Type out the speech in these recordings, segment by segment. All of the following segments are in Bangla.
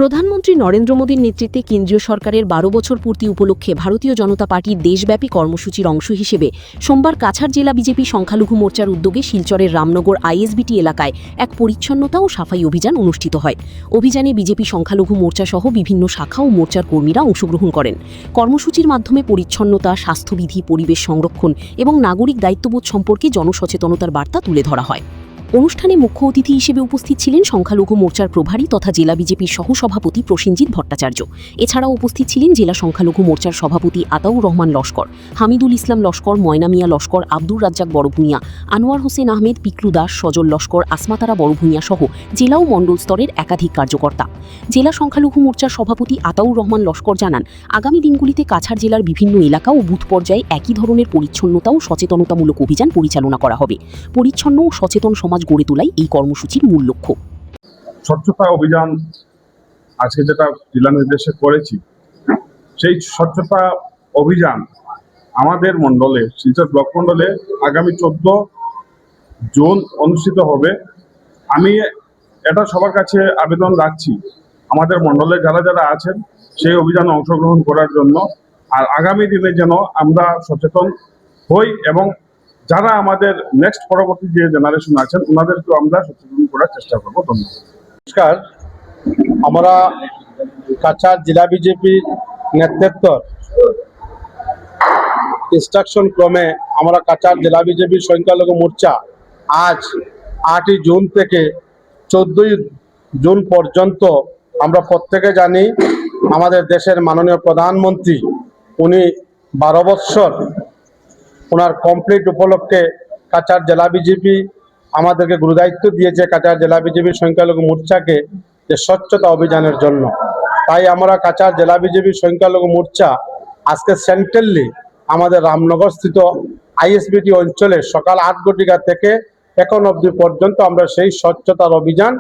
প্রধানমন্ত্রী নরেন্দ্র মোদীর নেতৃত্বে কেন্দ্রীয় সরকারের ১২ বছর পূর্তি উপলক্ষে ভারতীয় জনতা পার্টির দেশব্যাপী কর্মসূচির অংশ হিসেবে সোমবার কাছাড় জেলা বিজেপি সংখ্যালঘু মোর্চার উদ্যোগে শিলচরের রামনগর আইএসবিটি এলাকায় এক পরিচ্ছন্নতা ও সাফাই অভিযান অনুষ্ঠিত হয়। অভিযানে বিজেপি সংখ্যালঘু মোর্চা সহ বিভিন্ন শাখা ও মোর্চার কর্মীরা অংশগ্রহণ করেন। কর্মসূচির মাধ্যমে পরিচ্ছন্নতা, স্বাস্থ্যবিধি, পরিবেশ সংরক্ষণ এবং নাগরিক দায়িত্ববোধ সম্পর্কে জনসচেতনতার বার্তা তুলে ধরা হয়। অনুষ্ঠানে মুখ্য অতিথি হিসেবে উপস্থিত ছিলেন সংখ্যালঘু মোর্চার প্রভারী তথা জেলা বিজেপির সহসভাপতি প্রসেনজিৎ ভট্টাচার্য। এছাড়াও উপস্থিত ছিলেন জেলা সংখ্যালঘু মোর্চার সভাপতি আতাউর রহমান লস্কর, হামিদুল ইসলাম লস্কর, ময়না মিয়া লস্কর, আব্দুর রাজ্জাক বড়ভূঁইয়া, আনোয়ার হোসেন আহমেদ, পিকলু দাস, সজল লস্কর, আসমাতারা বড়ভূঁইয়া সহ জেলা ও মণ্ডল স্তরের একাধিক কার্যকর্তা। জেলা সংখ্যালঘু মোর্চার সভাপতি আতাউর রহমান লস্কর জানান, আগামী দিনগুলিতে কাছাড় জেলার বিভিন্ন এলাকা ও বুথ পর্যায়ে একই ধরনের পরিচ্ছন্নতা ও সচেতনতামূলক অভিযান পরিচালনা করা হবে। পরিচ্ছন্ন ও সচেতন সমাজ গড়ে তোলাই এই কর্মসূচির মূল লক্ষ্য। স্বচ্ছতা অভিযান আজকে যেটা জেলা নির্দেশে করেছি, সেই স্বচ্ছতা অভিযান আমাদের মণ্ডলে, শিলচর ব্লক মণ্ডলে আগামী 14 জুন অনুষ্ঠিত হবে। আমি এটা সবার কাছে আবেদন রাখছি, আমাদের মণ্ডলে যারা যারা আছেন সেই অভিযানে অংশগ্রহণ করার জন্য। আর আগামী দিনে যেন আমরা সচেতন হই এবং যারা আমাদের নেক্সট পরবর্তী যে জেনারেশন আছেন ওনাদেরকেও আমরা সচেতন করার চেষ্টা করবো। ধন্যবাদ। নমস্কার, আমরা কাছাড় জেলা বিজেপির নেতৃত্ব ইনস্ট্রাকশন ক্রমে আমরা কাছাড় জেলা বিজেপির সংখ্যালঘু মোর্চা আজ 8ই জুন থেকে 14ই জুন পর্যন্ত আমরা প্রত্যেকে জানি আমাদের দেশের মাননীয় প্রধানমন্ত্রী উনি 12 বৎসর ওনার কমপ্লিট উপলক্ষে কাছাড় জেলা বিজেপি আমাদেরকে গুরুদায়িত্ব দিয়েছে কাছাড় জেলা বিজেপির সংখ্যালঘু মোর্চাকে যে স্বচ্ছতা অভিযানের জন্য। তাই আমরা কাছাড় জেলা বিজেপির সংখ্যালঘু মোর্চা আজকে সেন্ট্রালি আমাদের রামনগর স্থিত আইএসবিটি অঞ্চলে সকাল 8 ঘটিকা থেকে এখন অবধি পর্যন্ত আমরা সেই স্বচ্ছতার অভিযান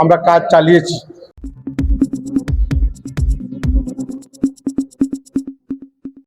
আমরা কাজ চালিয়েছি।